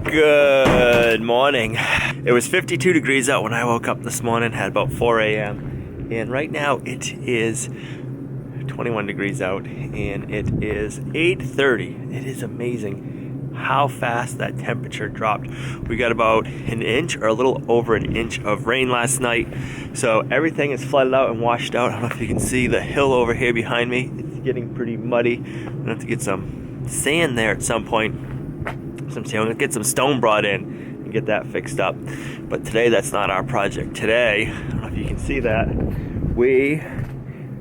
Good morning. It was 52 degrees out when I woke up this morning at about 4 a.m. And right now it is 21 degrees out and it is 8:30. It is amazing how fast that temperature dropped. We got about an inch or a little over an inch of rain last night. So everything is flooded out and washed out. I don't know if you can see the hill over here behind me. It's getting pretty muddy. I'm gonna have to get some sand there at some point. I'm gonna get some stone brought in and get that fixed up. But today that's not our project. Today, I don't know if you can see that, we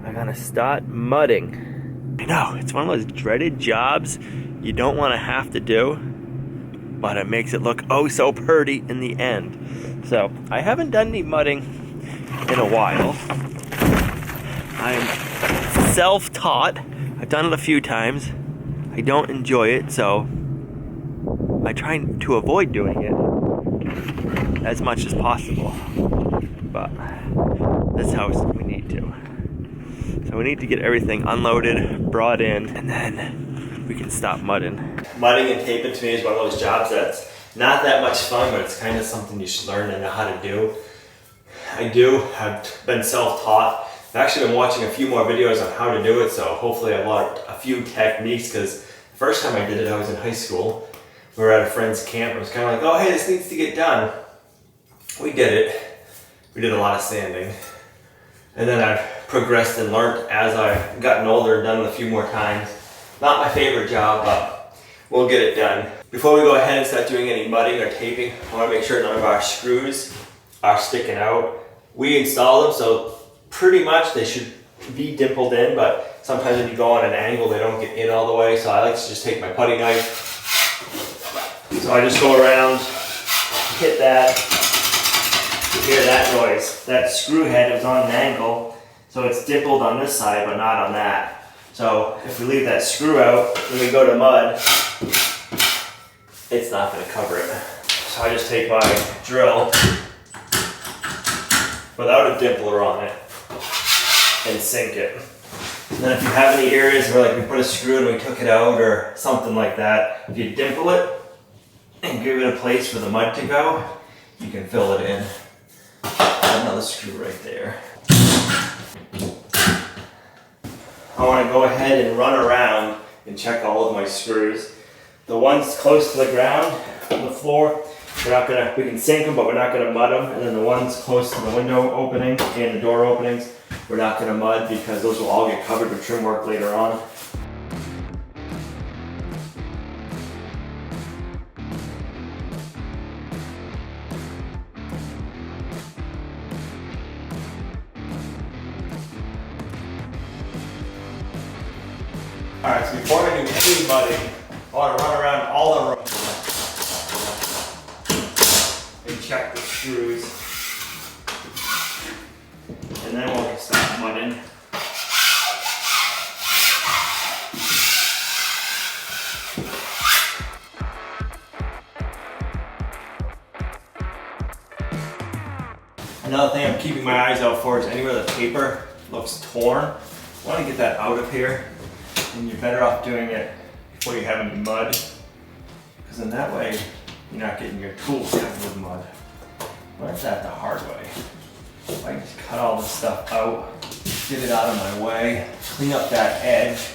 are gonna start mudding. I know, it's one of those dreaded jobs you don't wanna have to do, but it makes it look oh so pretty in the end. So I haven't done any mudding in a while. I'm self-taught. I've done it a few times. I don't enjoy it, so I try to avoid doing it as much as possible, but this house we need to. So we need to get everything unloaded, brought in, and then we can stop mudding. Mudding and taping to me is one of those jobs that's not that much fun, but it's kind of something you should learn and know how to do. I've been self-taught. I've actually been watching a few more videos on how to do it, so hopefully I've learned a few techniques, because the first time I did it I was in high school. We were at a friend's camp. I was kind of like, oh hey, this needs to get done. We did it. We did a lot of sanding. And then I've progressed and learned as I've gotten older, done it a few more times. Not my favorite job, but we'll get it done. Before we go ahead and start doing any mudding or taping, I want to make sure none of our screws are sticking out. We installed them, so pretty much they should be dimpled in, but sometimes if you go on an angle, they don't get in all the way. So I like to just take my putty knife. So I just go around, hit that, you hear that noise. That screw head is on an angle, so it's dimpled on this side but not on that. So if we leave that screw out, when we go to mud, it's not going to cover it. So I just take my drill without a dimpler on it and sink it. And then if you have any areas where like we put a screw and we took it out or something like that, if you dimple it and give it a place for the mud to go, you can fill it in. Another screw right there. I want to go ahead and run around and check all of my screws. The ones close to the ground, on the floor, we can sink them, but we're not going to mud them. And then the ones close to the window opening and the door openings, we're not going to mud because those will all get covered with trim work later on. Alright, so before I do any mudding, I want to run around all the rooms and check the screws. And then we'll start mudding. Another thing I'm keeping my eyes out for is anywhere the paper looks torn. I want to get that out of here. And you're better off doing it before you have any mud, because in that way you're not getting your tools covered with mud. Learned that the hard way. If I just cut all this stuff out, get it out of my way, clean up that edge,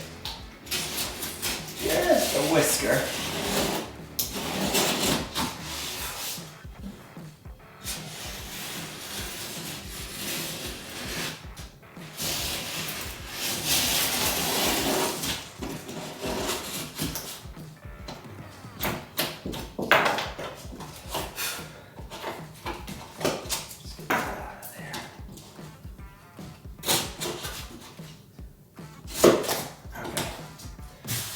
just a whisker.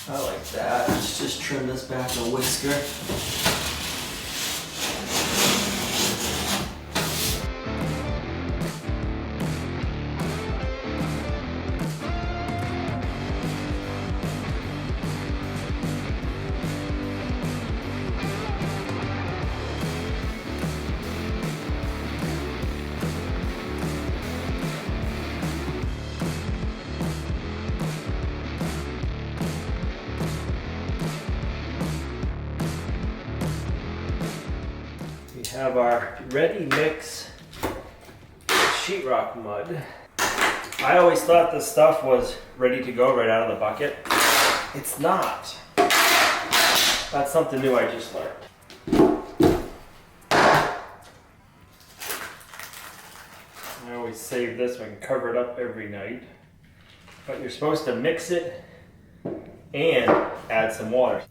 I like that. Let's just trim this back a whisker. have our ready mix sheetrock mud. I always thought this stuff was ready to go right out of the bucket. It's not. That's something new I just learned. I always save this so I can cover it up every night. But you're supposed to mix it and add some water.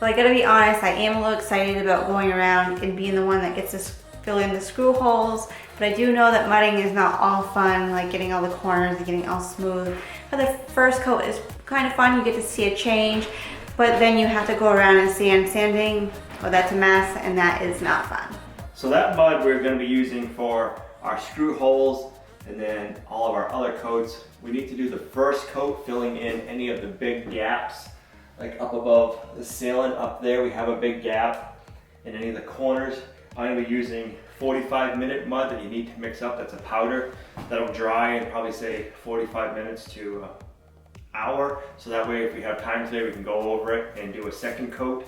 Well, I gotta be honest, I am a little excited about going around and being the one that gets to fill in the screw holes, but I do know that mudding is not all fun, like getting all the corners and getting all smooth. But the first coat is kind of fun, you get to see a change, but then you have to go around and sanding, well, that's a mess, and that is not fun. So that mud we're gonna be using for our screw holes and then all of our other coats. We need to do the first coat, filling in any of the big gaps. Like up above the ceiling, up there we have a big gap in any of the corners. I'm going to be using 45-minute mud that you need to mix up. That's a powder that'll dry in probably say 45 minutes to an hour. So that way if we have time today we can go over it and do a second coat.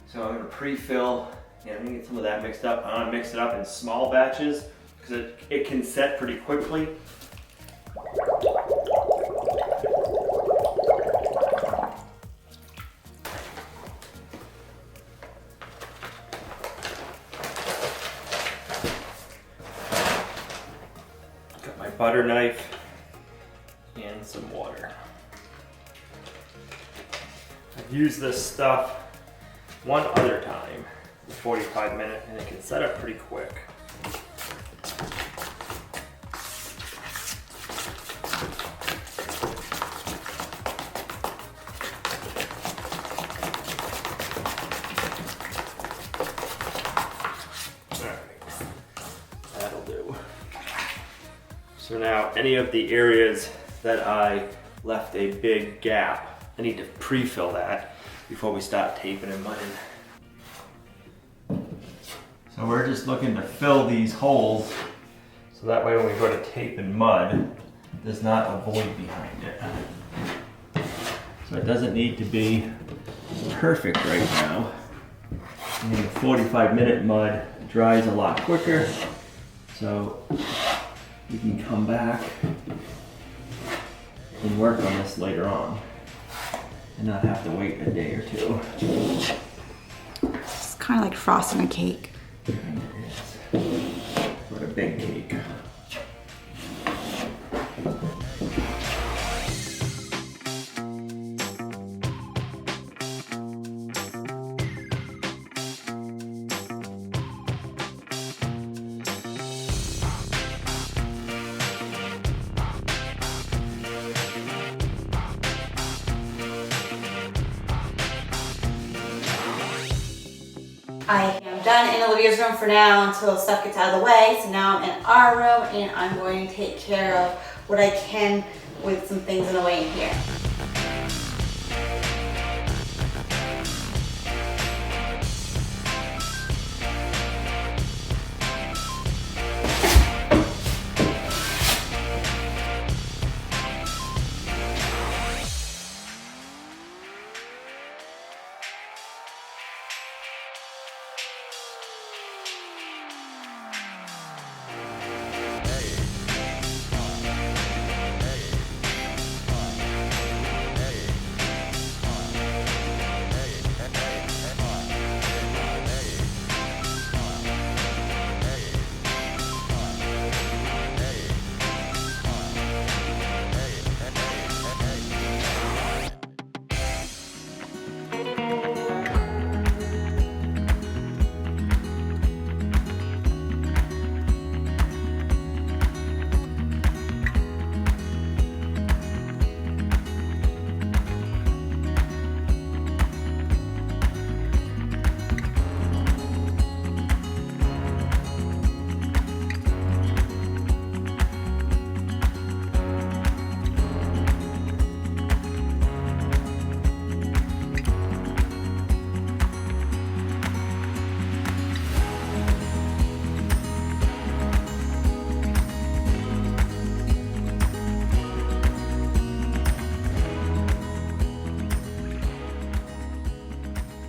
So I'm going to pre-fill and I'm going to get some of that mixed up. I'm going to mix it up in small batches because it can set pretty quickly. Butter knife and some water. I've used this stuff one other time, the 45-minute, and it can set up pretty quick. So now any of the areas that I left a big gap, I need to pre-fill that before we start taping and mudding. So we're just looking to fill these holes so that way when we go to tape and mud, there's not a void behind it. So it doesn't need to be perfect right now. I mean, 45-minute mud dries a lot quicker, so we can come back and work on this later on and not have to wait a day or two. It's kind of like frosting a cake. And it is. What a big cake. I am done in Olivia's room for now until stuff gets out of the way. So now I'm in our room and I'm going to take care of what I can with some things in the way in here.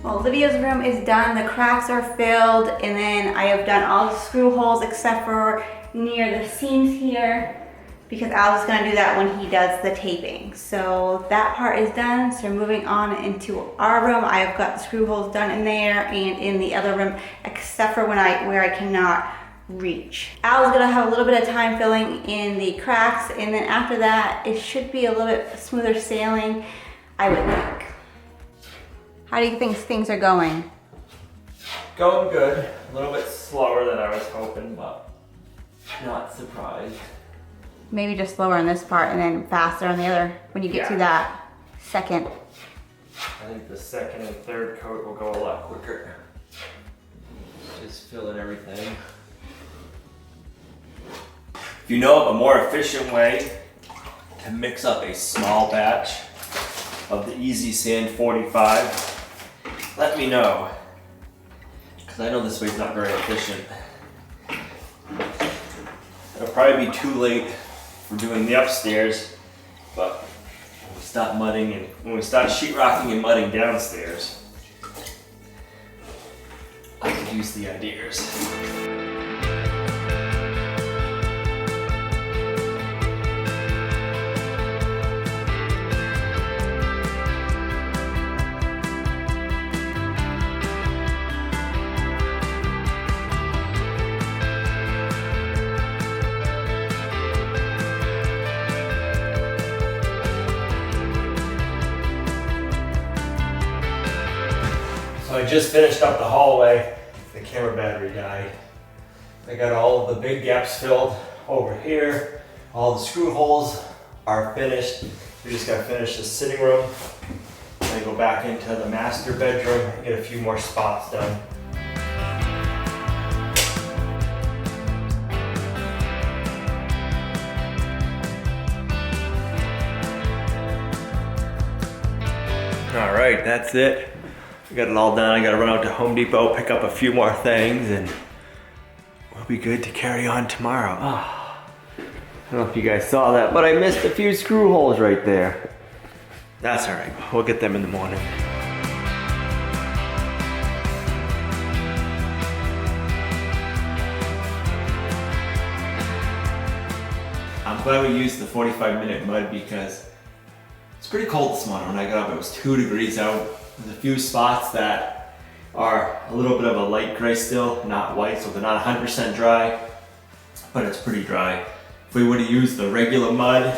Well, Lydia's room is done, the cracks are filled, and then I have done all the screw holes except for near the seams here, because Al's is gonna do that when he does the taping. So that part is done, so we're moving on into our room. I have got the screw holes done in there and in the other room, except for where I cannot reach. Al's gonna have a little bit of time filling in the cracks, and then after that, it should be a little bit smoother sailing, I would think. How do you think things are going? Going good. A little bit slower than I was hoping, but not surprised. Maybe just slower on this part and then faster on the other when you get to that second. I think the second and third coat will go a lot quicker. Just filling everything. If you know of a more efficient way to mix up a small batch of the Easy Sand 45, let me know, because I know this way's not very efficient. It'll probably be too late for doing the upstairs, but when we stop mudding and when we start sheetrocking and mudding downstairs, I could use the ideas. So I just finished up the hallway. The camera battery died. I got all of the big gaps filled over here. All the screw holes are finished. We just gotta finish the sitting room. Then go back into the master bedroom and get a few more spots done. All right, that's it. I got it all done. I gotta run out to Home Depot, pick up a few more things, and we'll be good to carry on tomorrow. Oh, I don't know if you guys saw that, but I missed a few screw holes right there. That's all right, we'll get them in the morning. I'm glad we used the 45-minute mud because it's pretty cold this morning. When I got up, it was 2 degrees out. There's a few spots that are a little bit of a light gray still, not white, so they're not 100% dry, but it's pretty dry. If we would have used the regular mud,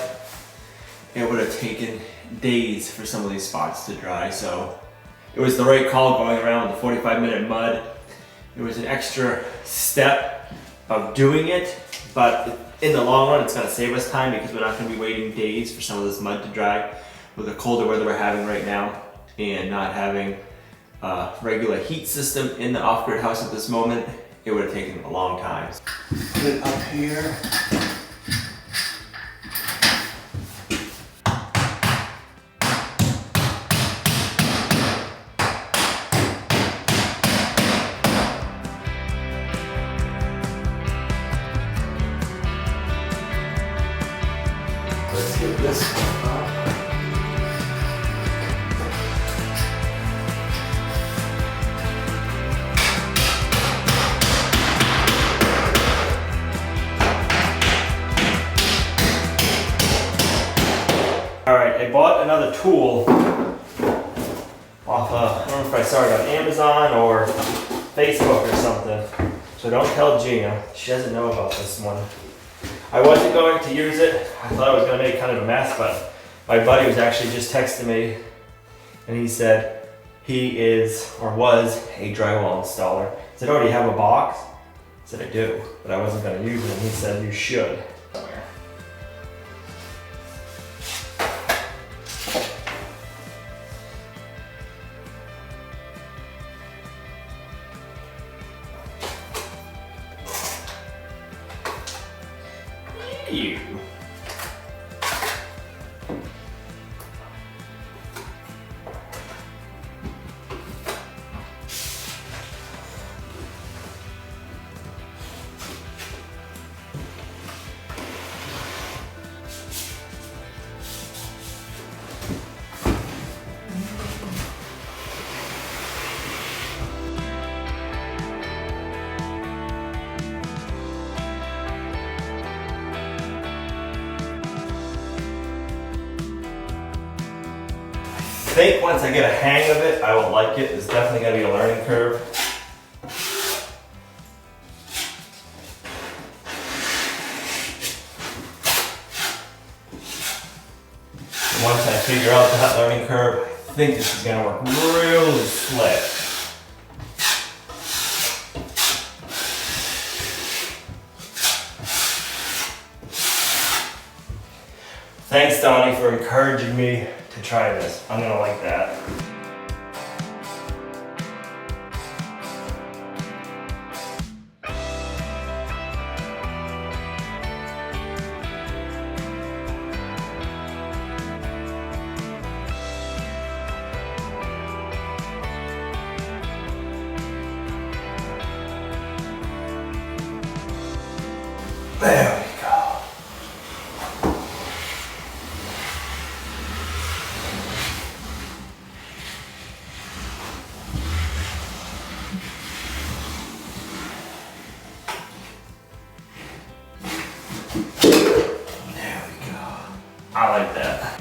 it would have taken days for some of these spots to dry, so it was the right call going around with the 45-minute mud. It was an extra step of doing it, but in the long run, it's gonna save us time because we're not gonna be waiting days for some of this mud to dry with the colder weather we're having right now, and not having a regular heat system in the off-grid house at this moment. It would have taken a long time. Put it up here. Let's get this one up. Alright, I bought another tool off I don't know if I saw it on Amazon or Facebook or something. So don't tell Gina, she doesn't know about this one. I wasn't going to use it. I thought I was going to make kind of a mess, but my buddy was actually just texting me and he said he is or was a drywall installer. I said, oh, do you have a box? I said, I do, but I wasn't going to use it, and he said, you should. Come here. You. think once I get a hang of it, I will like it. It's definitely going to be a learning curve. And once I figure out that learning curve, I think this is going to work really slick. Thanks, Donnie, for encouraging me to try this. I'm gonna like that. There we go. I like that.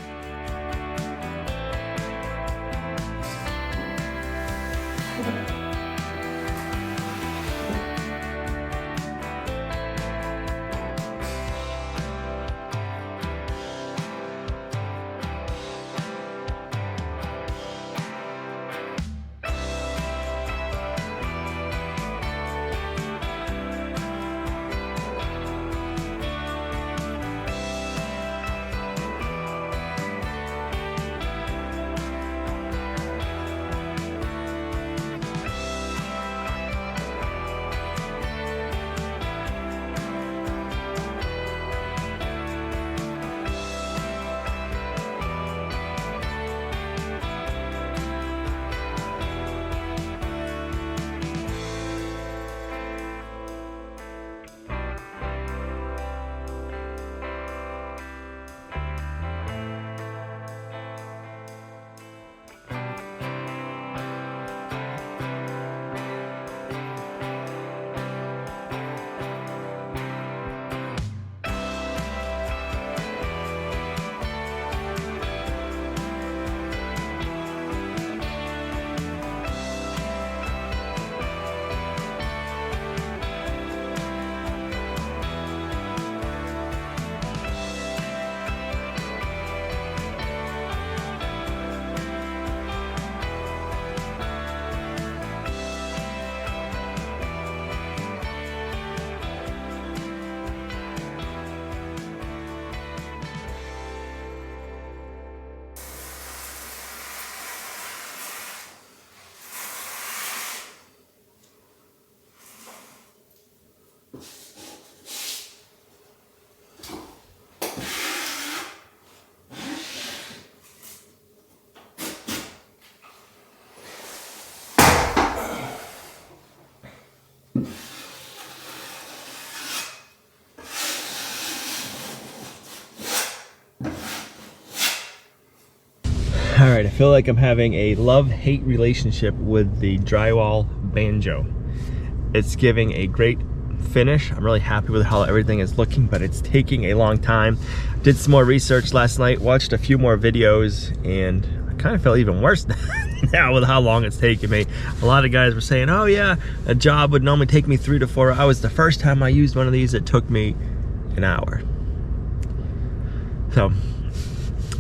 Alright, I feel like I'm having a love-hate relationship with the drywall banjo. It's giving a great finish. I'm really happy with how everything is looking, but it's taking a long time. Did some more research last night, watched a few more videos, and I kind of feel even worse now with how long it's taking me. A lot of guys were saying, oh yeah, a job would normally take me 3 to 4 hours. The first time I used one of these, it took me an hour. So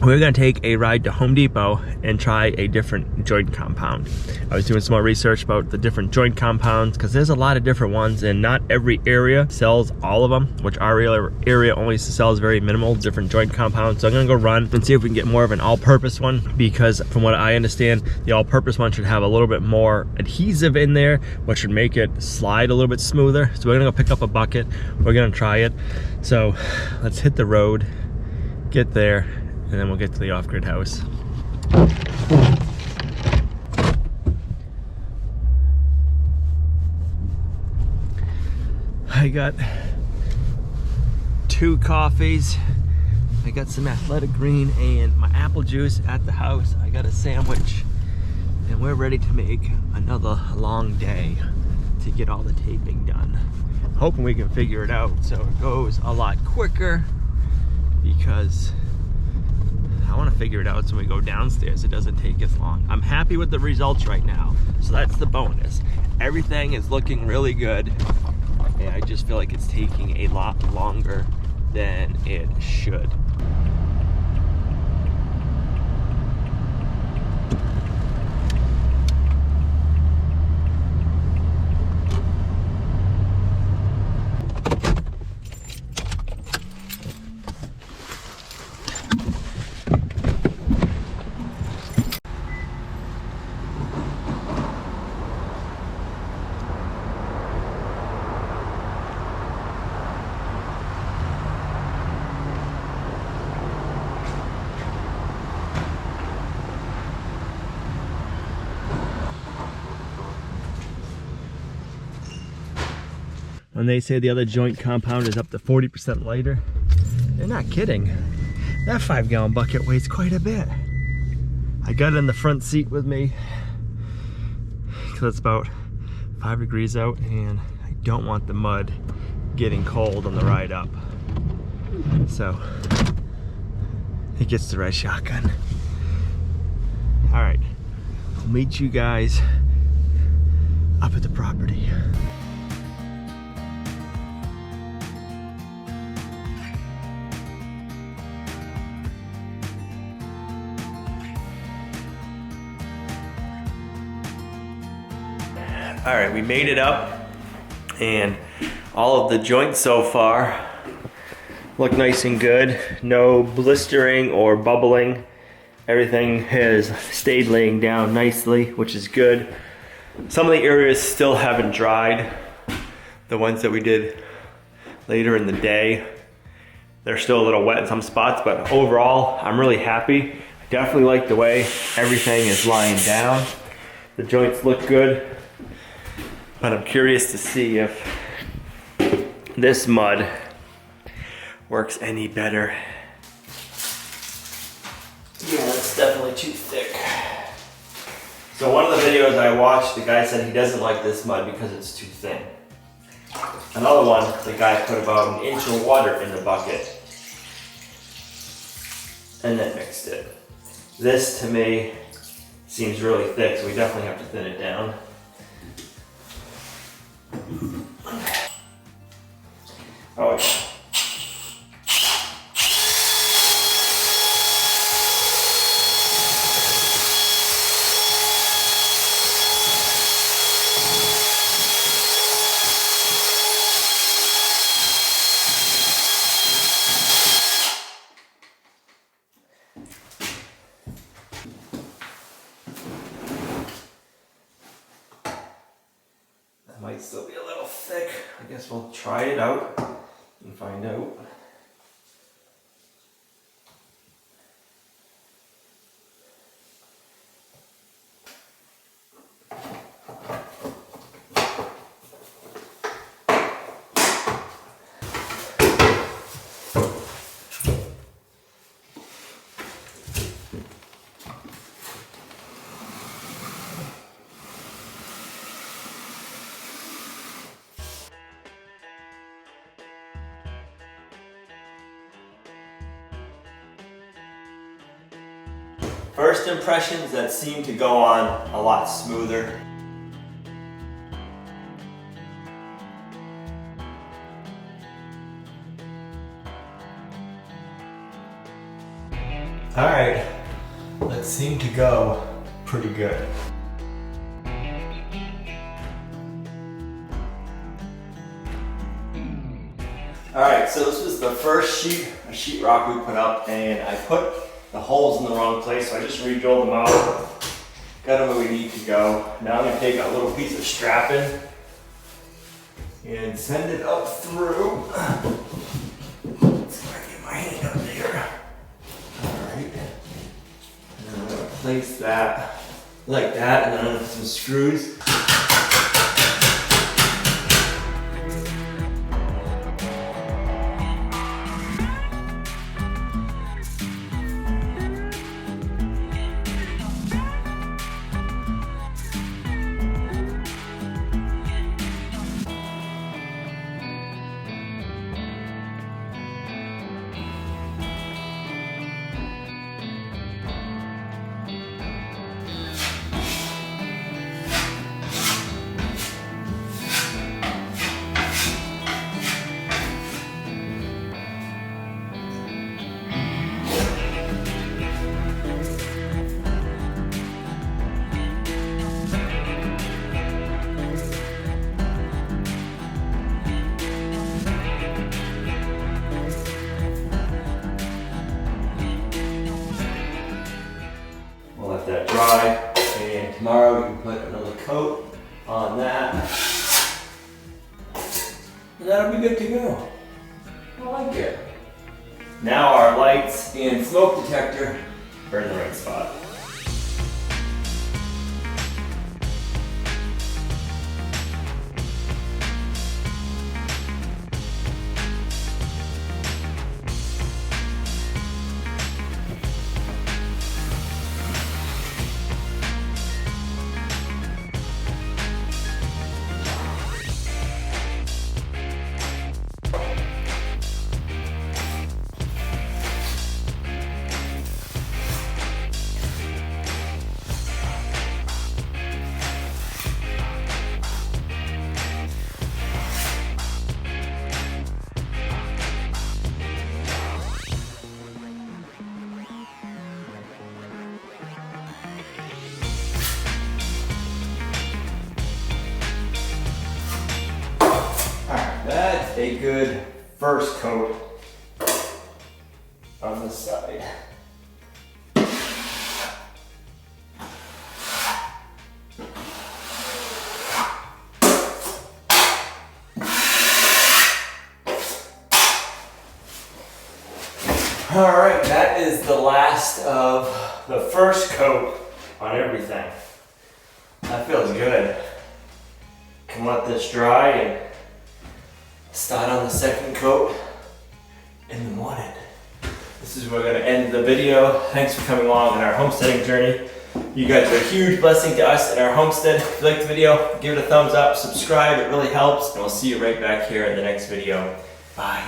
we're gonna take a ride to Home Depot and try a different joint compound. I was doing some more research about the different joint compounds because there's a lot of different ones and not every area sells all of them, which our area only sells very minimal different joint compounds. So I'm gonna go run and see if we can get more of an all-purpose one, because from what I understand, the all-purpose one should have a little bit more adhesive in there, which should make it slide a little bit smoother. So we're gonna go pick up a bucket, we're gonna try it. So let's hit the road, get there, and then we'll get to the off-grid house. I got 2 coffees. I got some athletic green and my apple juice at the house. I got a sandwich, and we're ready to make another long day to get all the taping done. Hoping we can figure it out so it goes a lot quicker, because I want to figure it out so when we go downstairs it doesn't take as long. I'm happy with the results right now, so that's the bonus. Everything is looking really good, and I just feel like it's taking a lot longer than it should. When they say the other joint compound is up to 40% lighter, they're not kidding. That 5-gallon bucket weighs quite a bit. I got it in the front seat with me because it's about 5 degrees out and I don't want the mud getting cold on the ride up. So it gets the right shotgun. All right, I'll meet you guys up at the property. All right, we made it up, and all of the joints so far look nice and good. No blistering or bubbling. Everything has stayed laying down nicely, which is good. Some of the areas still haven't dried. The ones that we did later in the day, they're still a little wet in some spots, but overall, I'm really happy. I definitely like the way everything is lying down. The joints look good. But I'm curious to see if this mud works any better. Yeah, it's definitely too thick. So one of the videos I watched, the guy said he doesn't like this mud because it's too thin. Another one, the guy put about 1 inch of water in the bucket and then mixed it. This to me seems really thick, so we definitely have to thin it down. Oh, yeah. Might still be a little thick. I guess we'll try it out and find out. First impressions, that seem to go on a lot smoother. All right, that seemed to go pretty good. All right, so this was the first sheetrock we put up, and I put the holes in the wrong place, so I just re-drilled them out, got them where we need to go. Now I'm gonna take a little piece of strapping and send it up through. Let's see if I get my hand up there. All right, and then I'm gonna place that like that, and then I'm gonna put some screws. tomorrow we can put another coat on that. And that'll be good to go. I like it. Now our lights and smoke detector are in the right spot. That's a good first coat on the side. All right, that is the last of the first coat on everything. That feels good. Can let this dry and start on the second coat in the morning. This is where we're gonna end the video. Thanks for coming along on our homesteading journey. You guys are a huge blessing to us in our homestead. If you liked the video, give it a thumbs up, subscribe, it really helps, and we'll see you right back here in the next video. Bye.